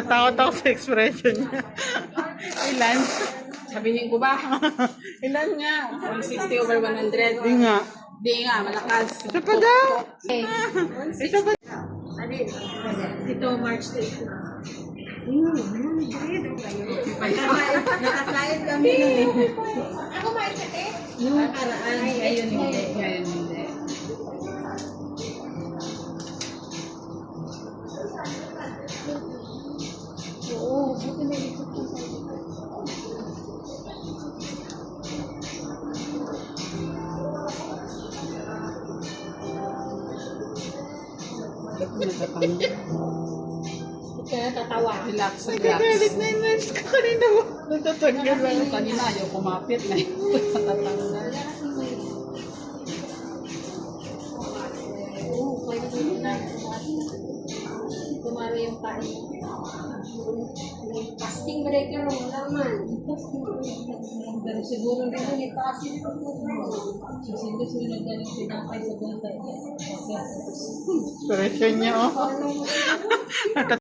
Natakot ako sa expression niya. Ilan? Sabihin ko ba? Ilan nga? 160 over 100. Di nga. Di nga, malakas. Isa pa daw. Okay. Isa pa. Ito, March 8. Nakakayad kami nun eh. Ako maikate? Yung nakaraan, ngayon hindi. Ngayon hindi. Oo, buti na ito po sa kaya tatawa. Relax, Nagagalit na yung nurse ko kanina mo. Natatanggal lang. Kanina, ayaw kumapit na ito. Natatanggal. Oo, kaya ito na. Tumari yung tayo. Casting breaker mo naman. Pero siguro rin yung itaas ito. Siguro sila nagdaling pinakay sa ganda. Expression niya, oh.